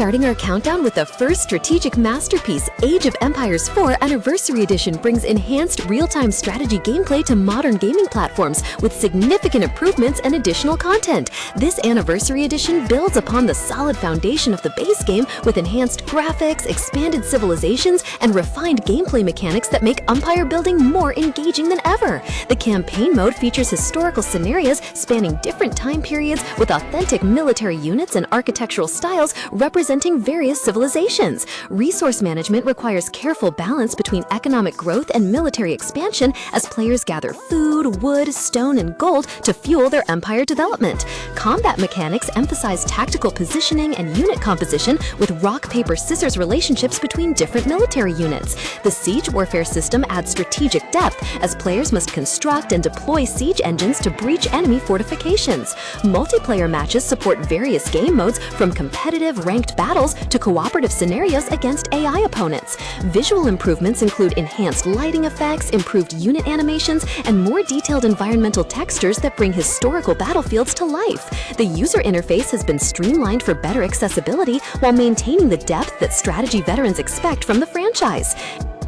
Starting our countdown with the first strategic masterpiece, Age of Empires 4 Anniversary Edition brings enhanced real-time strategy gameplay to modern gaming platforms with significant improvements and additional content. This Anniversary Edition builds upon the solid foundation of the base game with enhanced graphics, expanded civilizations, and refined gameplay mechanics that make empire building more engaging than ever. The campaign mode features historical scenarios spanning different time periods with authentic military units and architectural styles representing various civilizations. Resource management requires careful balance between economic growth and military expansion as players gather food, wood, stone, and gold to fuel their empire development. Combat mechanics emphasize tactical positioning and unit composition with rock, paper, scissors relationships between different military units. The siege warfare system adds strategic depth as players must construct and deploy siege engines to breach enemy fortifications. Multiplayer matches support various game modes from competitive ranked battles to cooperative scenarios against AI opponents. Visual improvements include enhanced lighting effects, improved unit animations, and more detailed environmental textures that bring historical battlefields to life. The user interface has been streamlined for better accessibility while maintaining the depth that strategy veterans expect from the franchise.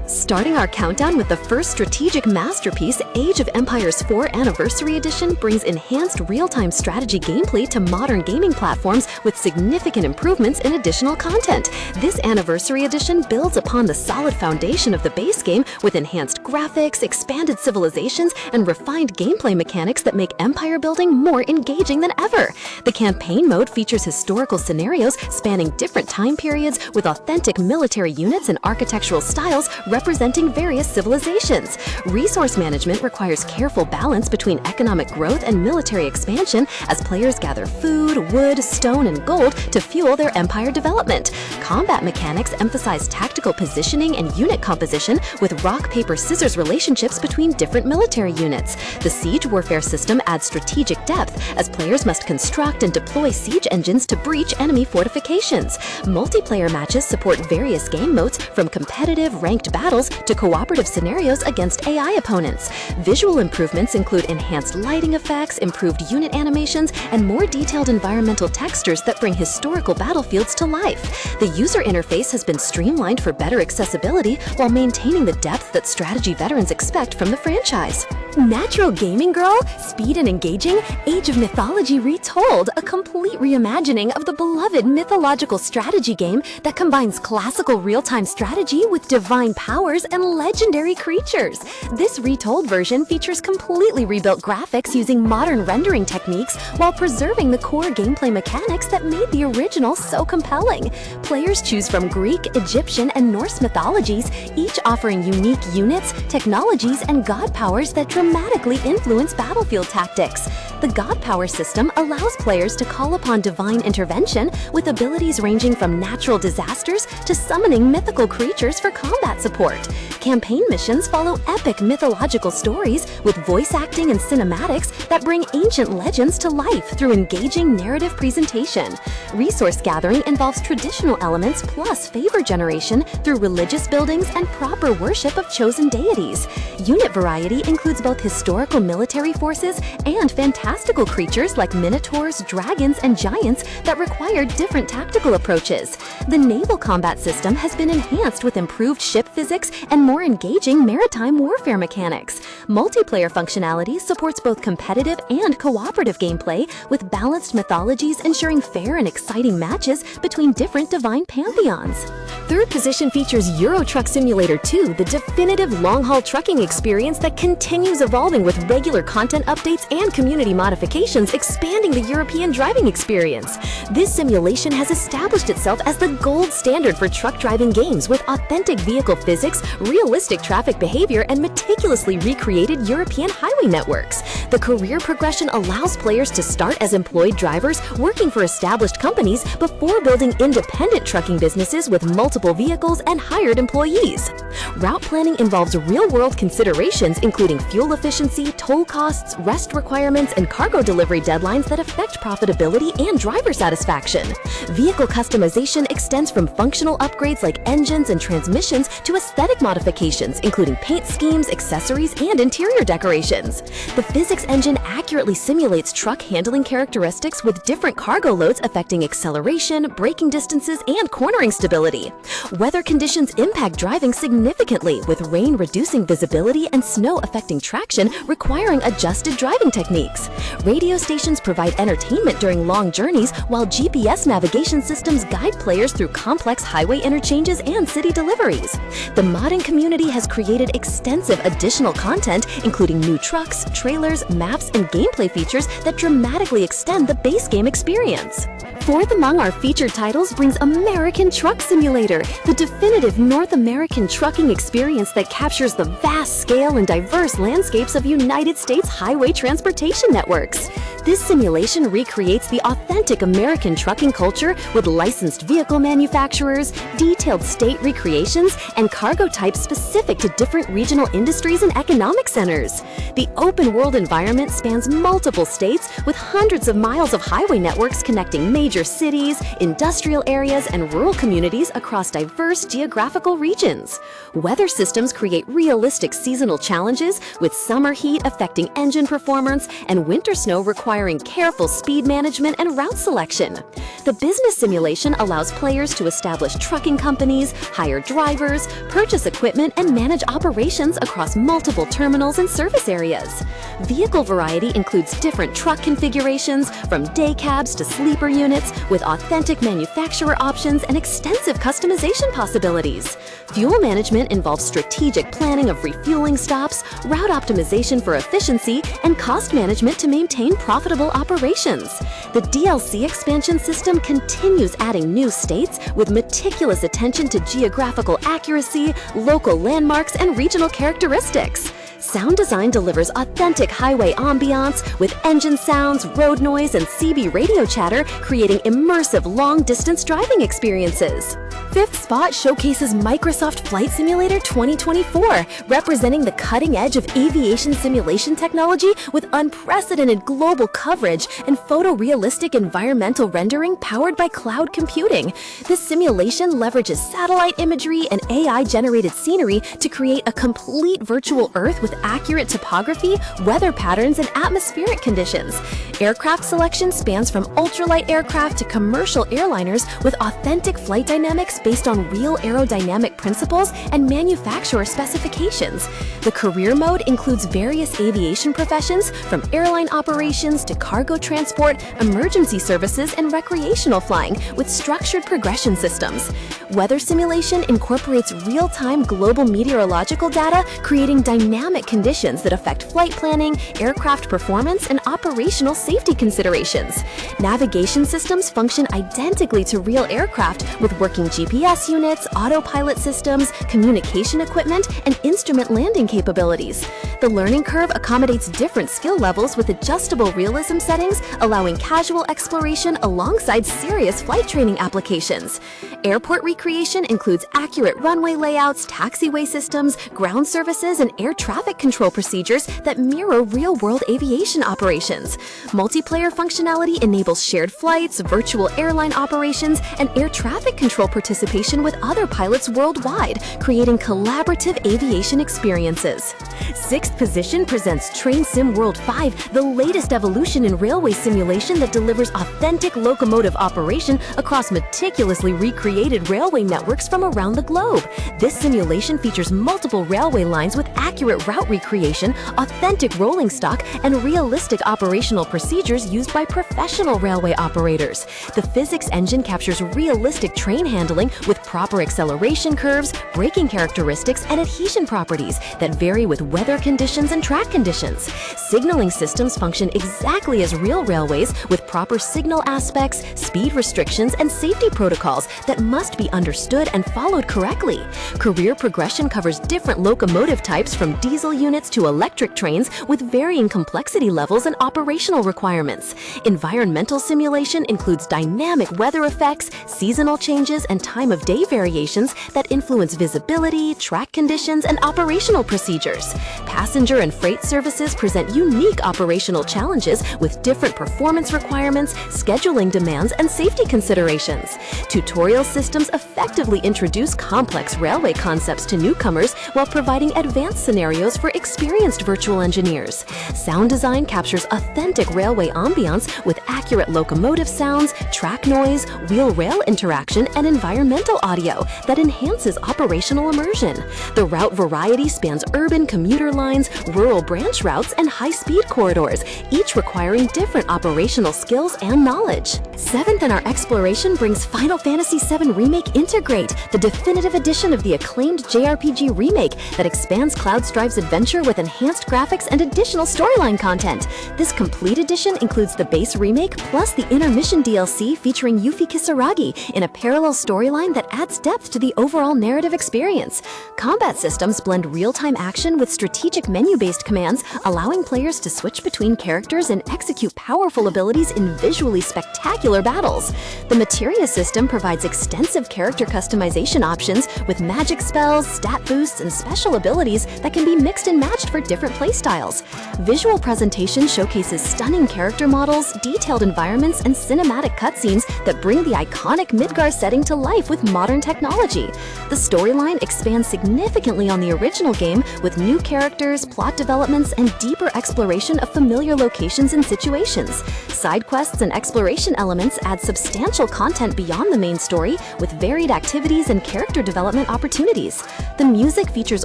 Starting our countdown with the first strategic masterpiece, Age of Empires 4 Anniversary Edition brings enhanced real-time strategy gameplay to modern gaming platforms with significant improvements and additional content. This Anniversary Edition builds upon the solid foundation of the base game with enhanced graphics, expanded civilizations, and refined gameplay mechanics that make empire building more engaging than ever. The campaign mode features historical scenarios spanning different time periods with authentic military units and architectural styles representing various civilizations. Resource management requires careful balance between economic growth and military expansion as players gather food, wood, stone, and gold to fuel their empire development. Combat mechanics emphasize tactical positioning and unit composition with rock, paper, scissors relationships between different military units. The siege warfare system adds strategic depth as players must construct and deploy siege engines to breach enemy fortifications. Multiplayer matches support various game modes from competitive ranked battles to cooperative scenarios against AI opponents. Visual improvements include enhanced lighting effects, improved unit animations, and more detailed environmental textures that bring historical battlefields to life. The user interface has been streamlined for better accessibility while maintaining the depth that strategy veterans expect from the franchise. Natural gaming girl, speed and engaging, Age of Mythology Retold, a complete reimagining of the beloved mythological strategy game that combines classical real-time strategy with divine powers and legendary creatures. This retold version features completely rebuilt graphics using modern rendering techniques while preserving the core gameplay mechanics that made the original so compelling. Players choose from Greek, Egyptian, and Norse mythologies, each offering unique units, technologies, and god powers that dramatically influence battlefield tactics. The God Power system allows players to call upon divine intervention with abilities ranging from natural disasters to summoning mythical creatures for combat support. Campaign missions follow epic mythological stories with voice acting and cinematics that bring ancient legends to life through engaging narrative presentation. Resource gathering involves traditional elements plus favor generation through religious buildings and proper worship of chosen deities. Unit variety includes both historical military forces and fantastical creatures like minotaurs, dragons, and giants that require different tactical approaches. The naval combat system has been enhanced with improved ship physics and more engaging maritime warfare mechanics. Multiplayer functionality supports both competitive and cooperative gameplay with balanced mythologies ensuring fair and exciting matches between different divine pantheons. Third position features Euro Truck Simulator 2, the definitive long-haul trucking experience that continues evolving with regular content updates and community modifications expanding the European driving experience. This simulation has established itself as the gold standard for truck driving games with authentic vehicle physics, realistic traffic behavior, and meticulously recreated European highway networks. The career progression allows players to start as employed drivers working for established companies before building independent trucking businesses with multiple vehicles and hired employees. Route planning involves real-world considerations including fuel efficiency, toll costs, rest requirements, and cargo delivery deadlines that affect profitability and driver satisfaction. Vehicle customization extends from functional upgrades like engines and transmissions to aesthetic modifications, including paint schemes, accessories, and interior decorations. The physics engine accurately simulates truck handling characteristics with different cargo loads affecting acceleration, braking distances, and cornering stability. Weather conditions impact driving significantly, with rain reducing visibility and snow affecting traction, requiring adjusted driving techniques. Radio stations provide entertainment during long journeys, while GPS navigation systems guide players through complex highway interchanges and city deliveries. The modding community has created extensive additional content, including new trucks, trailers, maps, and gameplay features that dramatically extend the base game experience. Fourth among our featured titles brings American Truck Simulator, the definitive North American trucking experience that captures the vast scale and diverse landscapes of United States highway transportation networks. This simulation recreates the authentic American trucking culture with licensed vehicle manufacturers, detailed state recreations, and cargo types specific to different regional industries and economic centers. The open-world environment spans multiple states with hundreds of miles of highway networks connecting major cities, industrial areas, and rural communities across diverse geographical regions. Weather systems create realistic seasonal challenges, with summer heat affecting engine performance and winter snow requiring careful speed management and route selection. The business simulation allows players to establish trucking companies, hire drivers, purchase equipment, and manage operations across multiple terminals and service areas. Vehicle variety includes different truck configurations, from day cabs to sleeper units, with authentic manufacturer options and extensive customization possibilities. Fuel management involves strategic planning of refueling stops, route optimization for efficiency, and cost management to maintain profitable operations. The DLC expansion system continues adding new states with meticulous attention to geographical accuracy, local landmarks, and regional characteristics. Sound design delivers authentic highway ambiance with engine sounds, road noise, and CB radio chatter, creating immersive long-distance driving experiences. Fifth spot showcases Microsoft Flight Simulator 2024, representing the cutting edge of aviation simulation technology with unprecedented global coverage and photorealistic environmental rendering powered by cloud computing. This simulation leverages satellite imagery and AI-generated scenery to create a complete virtual Earth with accurate topography, weather patterns, and atmospheric conditions. Aircraft selection spans from ultralight aircraft to commercial airliners with authentic flight dynamics based on real aerodynamic principles and manufacturer specifications. The career mode includes various aviation professions, from airline operations to cargo transport, emergency services, and recreational flying, with structured progression systems. Weather simulation incorporates real-time global meteorological data, creating dynamic conditions that affect flight planning, aircraft performance, and operational safety considerations. Navigation systems function identically to real aircraft, with working GPS units, autopilot systems, communication equipment, and instrument landing capabilities. The learning curve accommodates different skill levels with adjustable realism settings, allowing casual exploration alongside serious flight training applications. Airport recreation includes accurate runway layouts, taxiway systems, ground services, and air traffic control procedures that mirror real-world aviation operations. Multiplayer functionality enables shared flights, virtual airline operations, and air traffic control participation with other pilots worldwide, creating collaborative aviation experiences. Sixth position presents Train Sim World 5, the latest evolution in railway simulation that delivers authentic locomotive operation across meticulously recreated railway networks from around the globe. This simulation features multiple railway lines with accurate route recreation, authentic rolling stock, and realistic operational procedures used by professional railway operators. The physics engine captures realistic train handling with proper acceleration curves, braking characteristics, and adhesion properties that vary with weather conditions and track conditions. Signaling systems function exactly as real railways, with proper signal aspects, speed restrictions, and safety protocols that must be understood and followed correctly. Career progression covers different locomotive types, from diesel steel units to electric trains with varying complexity levels and operational requirements. Environmental simulation includes dynamic weather effects, seasonal changes, and time of day variations that influence visibility, track conditions, and operational procedures. Passenger and freight services present unique operational challenges with different performance requirements, scheduling demands, and safety considerations. Tutorial systems effectively introduce complex railway concepts to newcomers while providing advanced scenarios for experienced virtual engineers. Sound design captures authentic railway ambiance with accurate locomotive sounds, track noise, wheel-rail interaction, and environmental audio that enhances operational immersion. The route variety spans urban commuter lines, rural branch routes, and high-speed corridors, each requiring different operational skills and knowledge. Seventh in our exploration brings Final Fantasy VII Remake Intergrade, the definitive edition of the acclaimed JRPG Remake that expands Cloud Strive's adventure with enhanced graphics and additional storyline content. This complete edition includes the base remake plus the intermission DLC featuring Yuffie Kisaragi in a parallel storyline that adds depth to the overall narrative experience. Combat systems blend real-time action with strategic menu-based commands, allowing players to switch between characters and execute powerful abilities in visually spectacular battles. The Materia system provides extensive character customization options with magic spells, stat boosts, and special abilities that can be mixed and matched for different playstyles. Visual presentation showcases stunning character models, detailed environments, and cinematic cutscenes that bring the iconic Midgar setting to life with modern technology. The storyline expands significantly on the original game with new characters, plot developments, and deeper exploration of familiar locations and situations. Side quests and exploration elements add substantial content beyond the main story with varied activities and character development opportunities. The music features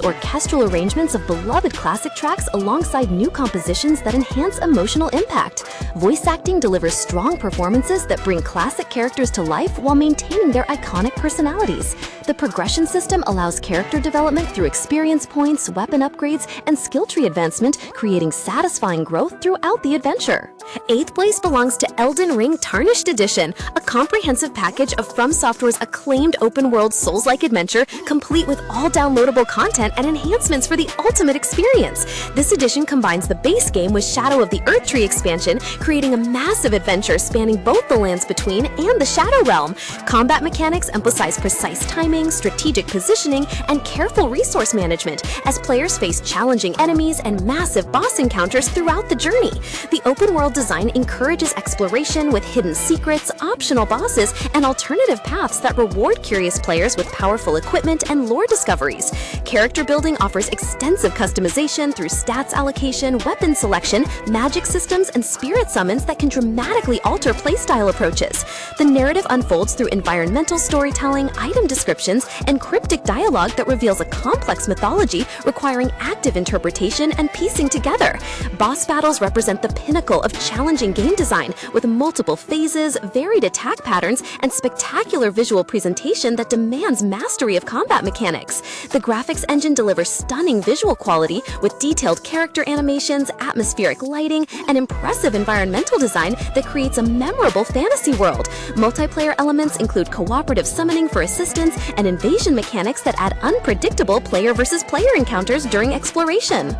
orchestral arrangements of beloved classic tracks alongside new compositions that enhance emotional impact. Voice acting delivers strong performances that bring classic characters to life while maintaining their iconic personalities. The progression system allows character development through experience points, weapon upgrades, and skill tree advancement, creating satisfying growth throughout the adventure. Eighth place belongs to Elden Ring Tarnished Edition, a comprehensive package of From Software's acclaimed open-world Souls-like adventure, complete with all downloadable content and enhancements for the ultimate experience. This edition combines the base game with Shadow of the Earth Tree expansion, creating a massive adventure spanning both the Lands Between and the Shadow Realm. Combat mechanics emphasize precise timing, strategic positioning, and careful resource management as players face challenging enemies and massive boss encounters throughout the journey. The open-world design encourages exploration with hidden secrets, optional bosses, and alternative paths that reward curious players with powerful equipment and lore discoveries. Character building offers extensive customization through stats allocation, weapon selection, magic systems, and spirit summons that can dramatically alter playstyle approaches. The narrative unfolds through environmental storytelling, item descriptions, and cryptic dialogue that reveals a complex mythology requiring active interpretation and piecing together. Boss battles represent the pinnacle of challenging game design with multiple phases, varied attack patterns, and spectacular visual presentation that demands mastery of combat mechanics. The graphics engine delivers stunning visual quality with detailed character animations, atmospheric lighting, and impressive environmental design that creates a memorable fantasy world. Multiplayer elements include cooperative summoning for assistance and invasion mechanics that add unpredictable player versus player encounters during exploration.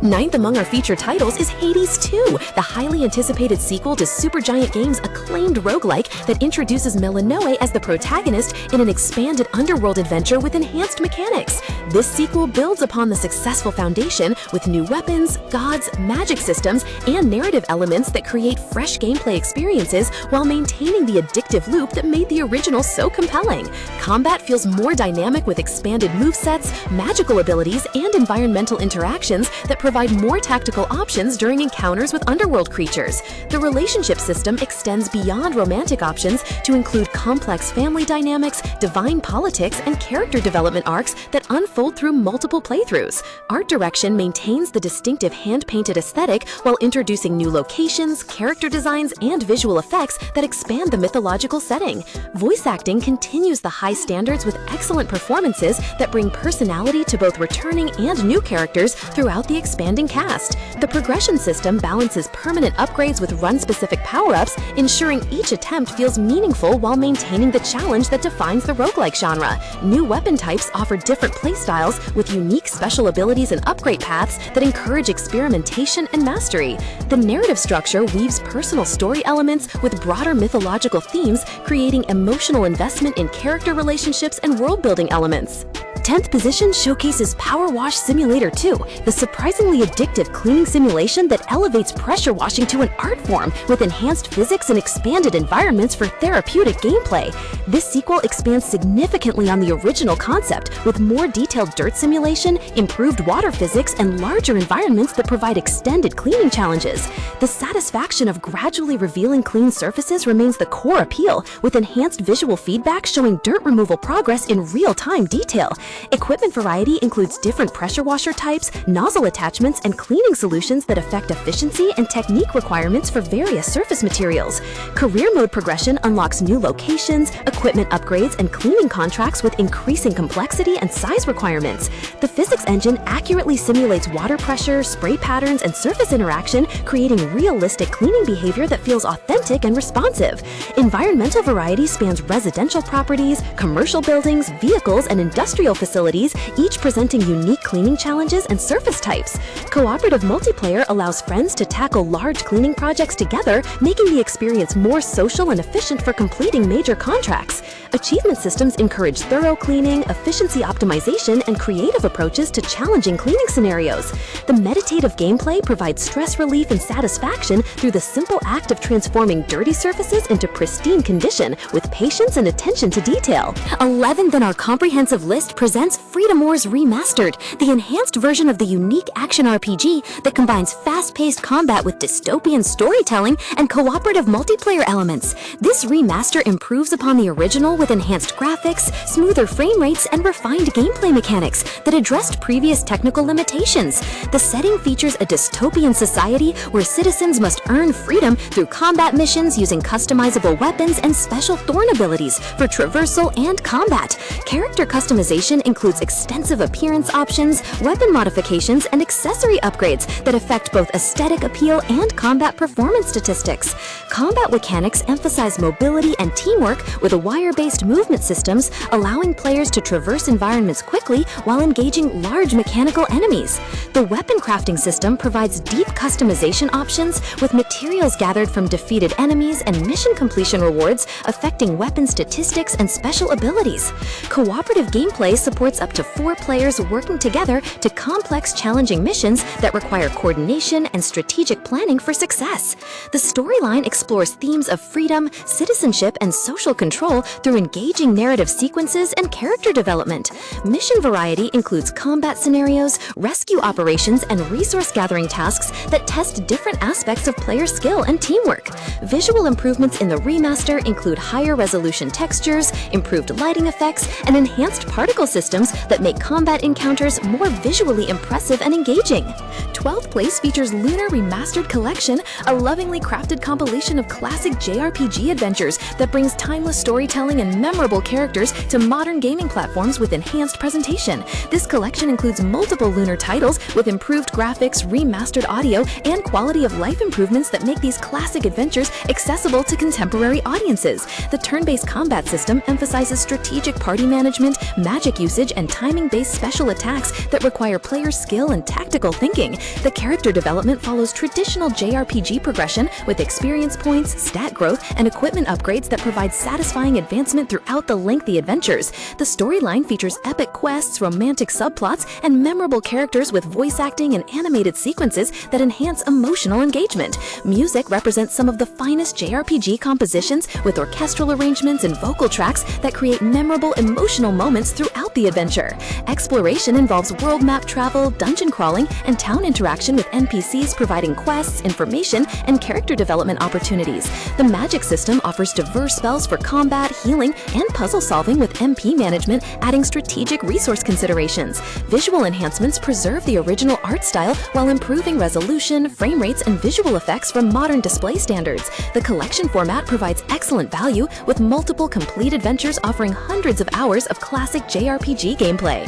Ninth among our featured titles is Hades 2, the highly anticipated sequel to Supergiant Games' acclaimed roguelike that introduces Melinoe as the protagonist in an expanded underworld adventure with enhanced mechanics. This sequel builds upon the successful foundation with new weapons, gods, magic systems, and narrative elements that create fresh gameplay experiences while maintaining the addictive loop that made the original so compelling. Combat feels more dynamic with expanded movesets, magical abilities, and environmental interactions that provide more tactical options during encounters with underworld creatures. The relationship system extends beyond romantic options to include complex family dynamics, divine politics, and character development arcs that unfold through multiple playthroughs. Art direction maintains the distinctive hand-painted aesthetic while introducing new locations, character designs, and visual effects that expand the mythological setting. Voice acting continues the high standards with excellent performances that bring personality to both returning and new characters throughout the expanding cast. The progression system balances permanent upgrades with run-specific power-ups, ensuring each attempt feels meaningful while maintaining the challenge that defines the roguelike genre. New weapon types offer different playstyles styles with unique special abilities and upgrade paths that encourage experimentation and mastery. The narrative structure weaves personal story elements with broader mythological themes, creating emotional investment in character relationships and world-building elements. 10th position showcases PowerWash Simulator 2, the surprisingly addictive cleaning simulation that elevates pressure washing to an art form with enhanced physics and expanded environments for therapeutic gameplay. This sequel expands significantly on the original concept with more detailed dirt simulation, improved water physics, and larger environments that provide extended cleaning challenges. The satisfaction of gradually revealing clean surfaces remains the core appeal, with enhanced visual feedback showing dirt removal progress in real-time detail. Equipment variety includes different pressure washer types, nozzle attachments, and cleaning solutions that affect efficiency and technique requirements for various surface materials. Career mode progression unlocks new locations, equipment upgrades, and cleaning contracts with increasing complexity and size requirements. The physics engine accurately simulates water pressure, spray patterns, and surface interaction, creating realistic cleaning behavior that feels authentic and responsive. Environmental variety spans residential properties, commercial buildings, vehicles, and industrial facilities, each presenting unique cleaning challenges and surface types. Cooperative multiplayer allows friends to tackle large cleaning projects together, making the experience more social and efficient for completing major contracts. Achievement systems encourage thorough cleaning, efficiency optimization, and creative approaches to challenging cleaning scenarios. The meditative gameplay provides stress relief and satisfaction through the simple act of transforming dirty surfaces into pristine condition with patience and attention to detail. 11th in our comprehensive list presents Freedom Wars Remastered, the enhanced version of the unique action RPG that combines fast-paced combat with dystopian storytelling and cooperative multiplayer elements. This remaster improves upon the original with enhanced graphics, smoother frame rates, and refined gameplay mechanics that addressed previous technical limitations. The setting features a dystopian society where citizens must earn freedom through combat missions using customizable weapons and special thorn abilities for traversal and combat. Character customization includes extensive appearance options, weapon modifications, and accessory upgrades that affect both aesthetic appeal and combat performance statistics. Combat mechanics emphasize mobility and teamwork with wire-based movement systems, allowing players to traverse environments quickly while engaging large mechanical enemies. The weapon crafting system provides deep customization options with materials gathered from defeated enemies and mission completion rewards affecting weapon statistics and special abilities. Cooperative gameplay supports up to 4 players working together to complex, challenging missions that require coordination and strategic planning for success. The storyline explores themes of freedom, citizenship, and social control through engaging narrative sequences and character development. Mission variety includes combat scenarios, rescue operations, and resource-gathering tasks that test different aspects of player skill and teamwork. Visual improvements in the remaster include higher resolution textures, improved lighting effects, and enhanced particle systems that make combat encounters more visually impressive and engaging. 12th place features Lunar Remastered Collection, a lovingly crafted compilation of classic JRPG adventures that brings timeless storytelling and memorable characters to modern gaming platforms with enhanced presentation. This collection includes multiple Lunar titles with improved graphics, remastered audio, and quality of life improvements that make these classic adventures accessible to contemporary audiences. The turn-based combat system emphasizes strategic party management, magic usage, and timing-based special attacks that require player skill and tactical thinking. The character development follows traditional JRPG progression with experience points, stat growth, and equipment upgrades that provide satisfying advancement throughout the lengthy adventures. The storyline features epic quests, romantic subplots, and memorable characters with voice acting and animated sequences that enhance emotional engagement. Music represents some of the finest JRPG compositions with orchestral arrangements and vocal tracks that create memorable emotional moments throughout the adventure. Exploration involves world map travel, dungeon crawling, and town interaction with NPCs providing quests, information, and character development opportunities. The magic system offers diverse spells for combat, healing, and puzzle solving with MP management, adding strategic resource considerations. Visual enhancements preserve the original art style while improving resolution, frame rates, and visual effects from modern display standards. The collection format provides excellent value with multiple complete adventures offering hundreds of hours of classic JRPG gameplay.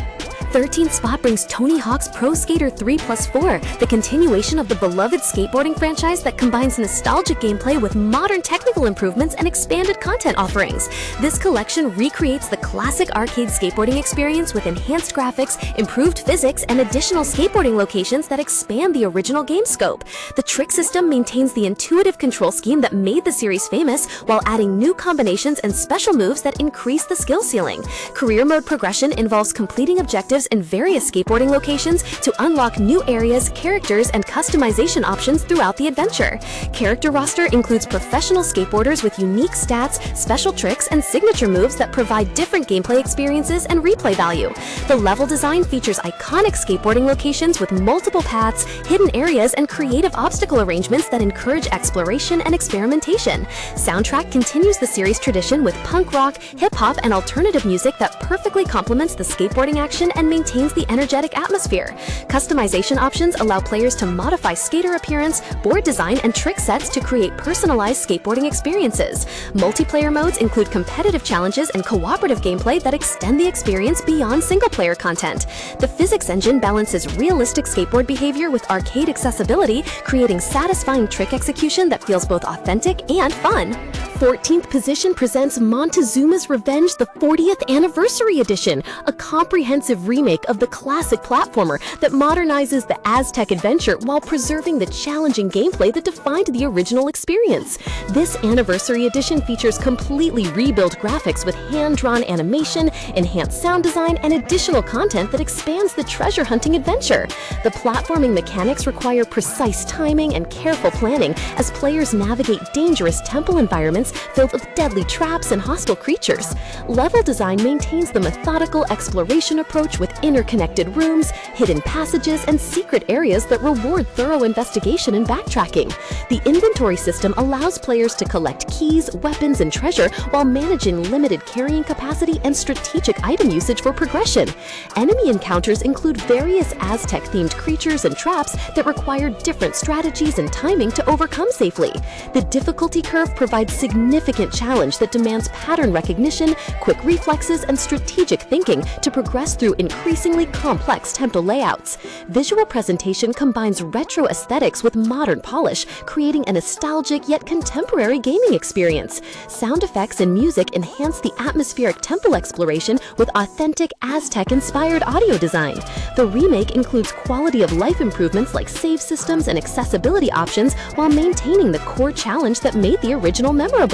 13th spot brings Tony Hawk's Pro Skater 3+4, the continuation of the beloved skateboarding franchise that combines nostalgic gameplay with modern technical improvements and expanded content offerings. This collection recreates the classic arcade skateboarding experience with enhanced graphics, improved physics, and additional skateboarding locations that expand the original game scope. The trick system maintains the intuitive control scheme that made the series famous, while adding new combinations and special moves that increase the skill ceiling. Career mode progression involves completing objectives in various skateboarding locations to unlock new areas, characters, and customization options throughout the adventure. Character roster includes professional skateboarders with unique stats, special tricks, and signature moves that provide different gameplay experiences and replay value. The level design features iconic skateboarding locations with multiple paths, hidden areas, and creative obstacle arrangements that encourage exploration and experimentation. Soundtrack continues the series tradition with punk rock, hip-hop, and alternative music that perfectly complements the skateboarding action and maintains the energetic atmosphere. Customization options allow players to modify skater appearance, board design, and trick sets to create personalized skateboarding experiences. Multiplayer modes include competitive challenges and cooperative gameplay that extend the experience beyond single-player content. The physics engine balances realistic skateboard behavior with arcade accessibility, creating satisfying trick execution that feels both authentic and fun. 14th position presents Montezuma's Revenge, the 40th Anniversary Edition, a comprehensive remake of the classic platformer that modernizes the Aztec adventure while preserving the challenging gameplay that defined the original experience. This Anniversary Edition features completely rebuilt graphics with hand-drawn animation, enhanced sound design, and additional content that expands the treasure hunting adventure. The platforming mechanics require precise timing and careful planning as players navigate dangerous temple environments filled with deadly traps and hostile creatures. Level design maintains the methodical exploration approach with interconnected rooms, hidden passages, and secret areas that reward thorough investigation and backtracking. The inventory system allows players to collect keys, weapons, and treasure while managing limited carrying capacity and strategic item usage for progression. Enemy encounters include various Aztec-themed creatures and traps that require different strategies and timing to overcome safely. The difficulty curve provides significant challenge that demands pattern recognition, quick reflexes, and strategic thinking to progress through increasingly complex temple layouts. Visual presentation combines retro aesthetics with modern polish, creating a nostalgic yet contemporary gaming experience. Sound effects and music enhance the atmospheric temple exploration with authentic Aztec-inspired audio design. The remake includes quality of life improvements like save systems and accessibility options while maintaining the core challenge that made the original memorable.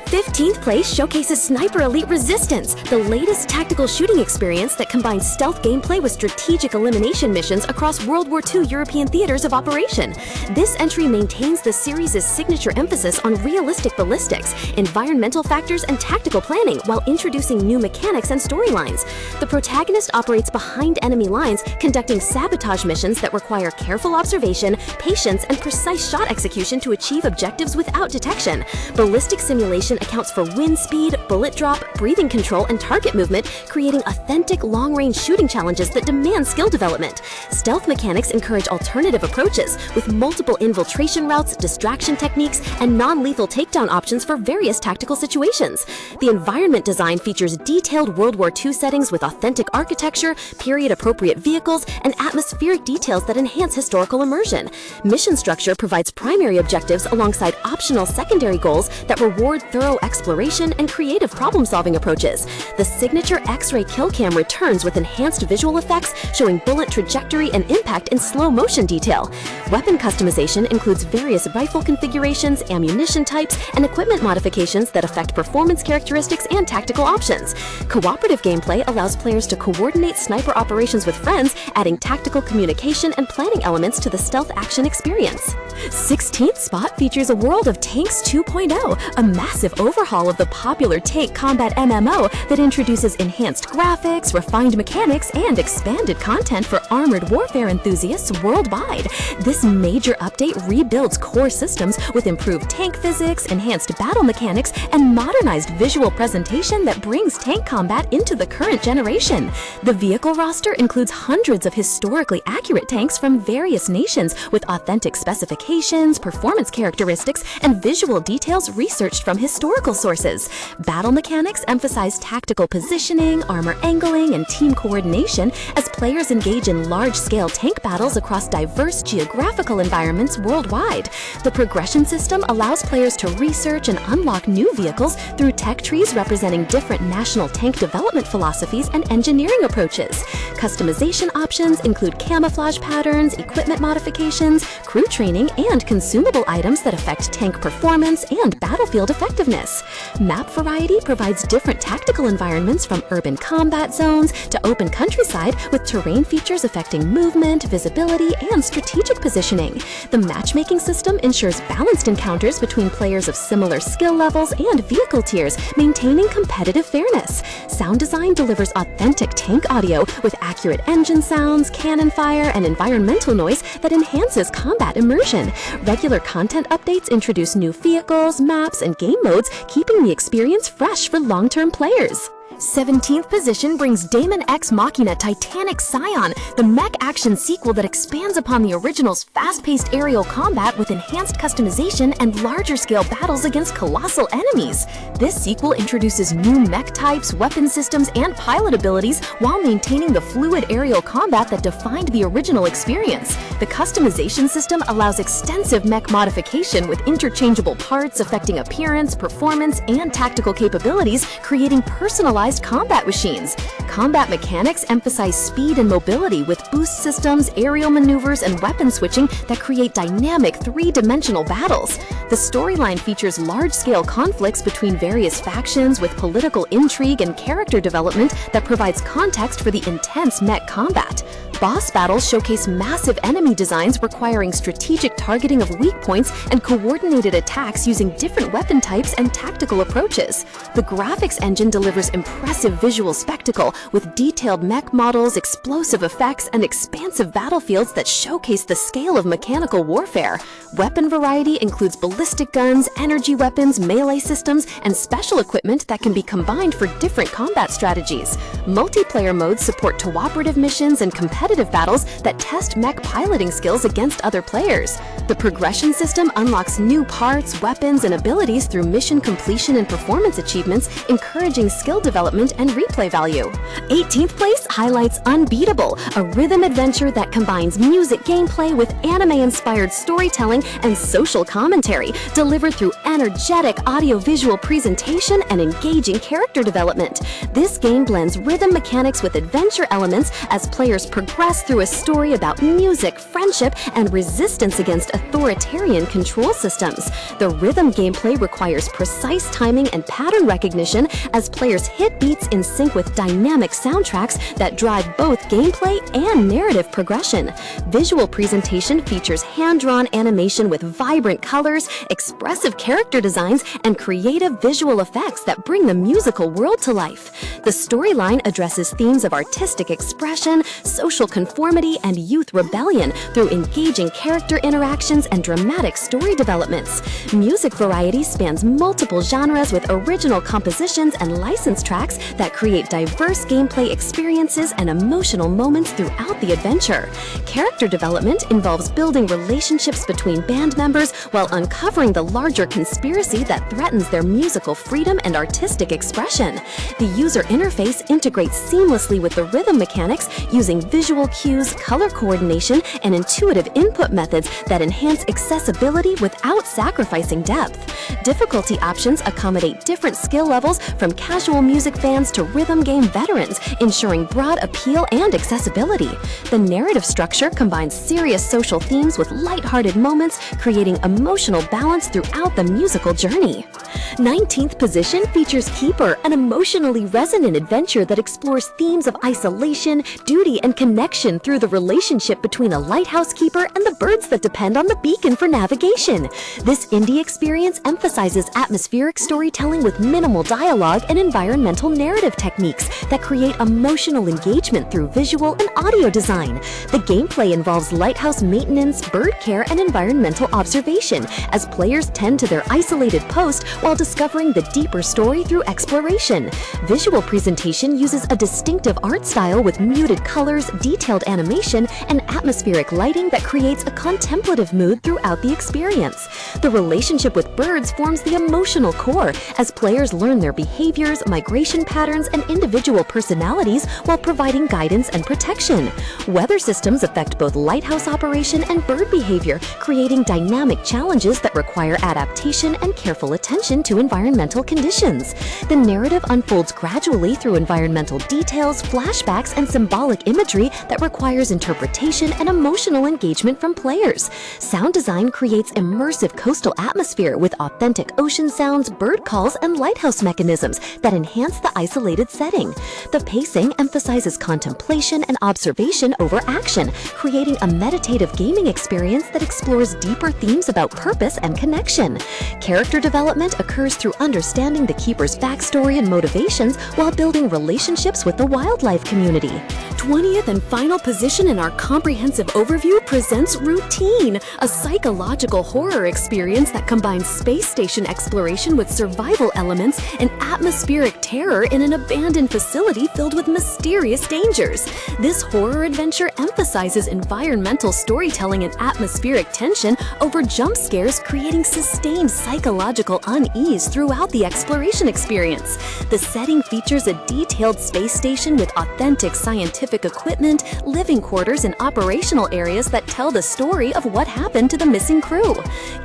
15th place showcases Sniper Elite Resistance, the latest tactical shooting experience that combines stealth gameplay with strategic elimination missions across World War II European theaters of operation. This entry maintains the series' signature emphasis on realistic ballistics, environmental factors, and tactical planning while introducing new mechanics and storylines. The protagonist operates behind enemy lines, conducting sabotage missions that require careful observation, patience, and precise shot execution to achieve objectives without detection. Ballistic simulation accounts for wind speed, bullet drop, breathing control, and target movement, creating authentic long-range shooting challenges that demand skill development. Stealth mechanics encourage alternative approaches, with multiple infiltration routes, distraction techniques, and non-lethal takedown options for various tactical situations. The environment design features detailed World War II settings with authentic architecture, period-appropriate vehicles, and atmospheric details that enhance historical immersion. Mission structure provides primary objectives alongside optional secondary goals that reward thorough exploration and creative problem-solving approaches. The signature X-ray kill cam returns with enhanced visual effects, showing bullet trajectory and impact in slow-motion detail. Weapon customization includes various rifle configurations, ammunition types, and equipment modifications that affect performance characteristics and tactical options. Cooperative gameplay allows players to coordinate sniper operations with friends, adding tactical communication and planning elements to the stealth action experience. 16th spot features a World of Tanks 2.0, a massive overhaul of the popular tank combat MMO that introduces enhanced graphics, refined mechanics, and expanded content for armored warfare enthusiasts worldwide. This major update rebuilds core systems with improved tank physics, enhanced battle mechanics, and modernized visual presentation that brings tank combat into the current generation. The vehicle roster includes hundreds of historically accurate tanks from various nations with authentic specifications, performance characteristics, and visual details researched from historians. historical sources. Battle mechanics emphasize tactical positioning, armor angling, and team coordination as players engage in large-scale tank battles across diverse geographical environments worldwide. The progression system allows players to research and unlock new vehicles through tech trees representing different national tank development philosophies and engineering approaches. Customization options include camouflage patterns, equipment modifications, crew training, and consumable items that affect tank performance and battlefield effectiveness. Map variety provides different tactical environments from urban combat zones to open countryside with terrain features affecting movement, visibility, and strategic positioning. The matchmaking system ensures balanced encounters between players of similar skill levels and vehicle tiers, maintaining competitive fairness. Sound design delivers authentic tank audio with accurate engine sounds, cannon fire, and environmental noise that enhances combat immersion. Regular content updates introduce new vehicles, maps, and game modes, keeping the experience fresh for long-term players. 17th position brings Daemon x Machina Titanic Scion, the mech action sequel that expands upon the original's fast-paced aerial combat with enhanced customization and larger-scale battles against colossal enemies. This sequel introduces new mech types, weapon systems, and pilot abilities while maintaining the fluid aerial combat that defined the original experience. The customization system allows extensive mech modification with interchangeable parts affecting appearance, performance, and tactical capabilities, creating personalized combat machines. Combat mechanics emphasize speed and mobility with boost systems, aerial maneuvers, and weapon switching that create dynamic three-dimensional battles. The storyline features large-scale conflicts between various factions with political intrigue and character development that provides context for the intense mech combat. Boss battles showcase massive enemy designs requiring strategic targeting of weak points and coordinated attacks using different weapon types and tactical approaches. The graphics engine delivers impressive visual spectacle with detailed mech models, explosive effects, and expansive battlefields that showcase the scale of mechanical warfare. Weapon variety includes ballistic guns, energy weapons, melee systems, and special equipment that can be combined for different combat strategies. Multiplayer modes support cooperative missions and competitive battles that test mech piloting skills against other players. The progression system unlocks new parts, weapons, and abilities through mission completion and performance achievements, encouraging skill development and replay value. 18th place highlights Unbeatable, a rhythm adventure that combines music gameplay with anime-inspired storytelling and social commentary, delivered through energetic audio-visual presentation and engaging character development. This game blends rhythm mechanics with adventure elements as players progress through a story about music, friendship, and resistance against authoritarian control systems. The rhythm gameplay requires precise timing and pattern recognition as players hit beats in sync with dynamic soundtracks that drive both gameplay and narrative progression. Visual presentation features hand-drawn animation with vibrant colors, expressive character designs, and creative visual effects that bring the musical world to life. The storyline addresses themes of artistic expression, social conformity, and youth rebellion through engaging character interactions and dramatic story developments. Music variety spans multiple genres with original compositions and licensed tracks that create diverse gameplay experiences and emotional moments throughout the adventure. Character development involves building relationships between band members while uncovering the larger conspiracy that threatens their musical freedom and artistic expression. The user interface integrates seamlessly with the rhythm mechanics using visual cues, color coordination, and intuitive input methods that enhance accessibility without sacrificing depth. Difficulty options accommodate different skill levels from casual music fans to rhythm game veterans, ensuring broad appeal and accessibility. The narrative structure combines serious social themes with lighthearted moments, creating emotional balance throughout the musical journey. 19th position features Keeper, an emotionally resonant adventure that explores themes of isolation, duty, and connection through the relationship between a lighthouse keeper and the birds that depend on the beacon for navigation. This indie experience emphasizes atmospheric storytelling with minimal dialogue and environmental narrative techniques that create emotional engagement through visual and audio design. The gameplay involves lighthouse maintenance, bird care, and environmental observation as players tend to their isolated post while discovering the deeper story through exploration. Visual presentation uses a distinctive art style with muted colors, detailed animation, and atmospheric lighting that creates a contemplative positive mood throughout the experience. The relationship with birds forms the emotional core as players learn their behaviors, migration patterns, and individual personalities while providing guidance and protection. Weather systems affect both lighthouse operation and bird behavior, creating dynamic challenges that require adaptation and careful attention to environmental conditions. The narrative unfolds gradually through environmental details, flashbacks, and symbolic imagery that requires interpretation and emotional engagement from players. Sound design creates immersive coastal atmosphere with authentic ocean sounds, bird calls, and lighthouse mechanisms that enhance the isolated setting. The pacing emphasizes contemplation and observation over action, creating a meditative gaming experience that explores deeper themes about purpose and connection. Character development occurs through understanding the keeper's backstory and motivations while building relationships with the wildlife community. 20th and final position in our comprehensive overview presents Routine, a psychological horror experience that combines space station exploration with survival elements and atmospheric terror in an abandoned facility filled with mysterious dangers. This horror adventure emphasizes environmental storytelling and atmospheric tension over jump scares, creating sustained psychological unease throughout the exploration experience. The setting features a detailed space station with authentic scientific equipment, living quarters, and operational areas that tell the story of what happened to the missing crew.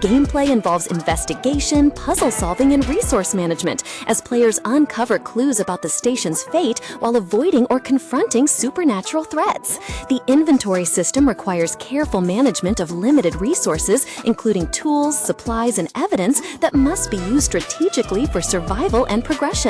Gameplay involves investigation, puzzle solving, and resource management as players uncover clues about the station's fate while avoiding or confronting supernatural threats. The inventory system requires careful management of limited resources, including tools, supplies, and evidence that must be used strategically for survival and progression.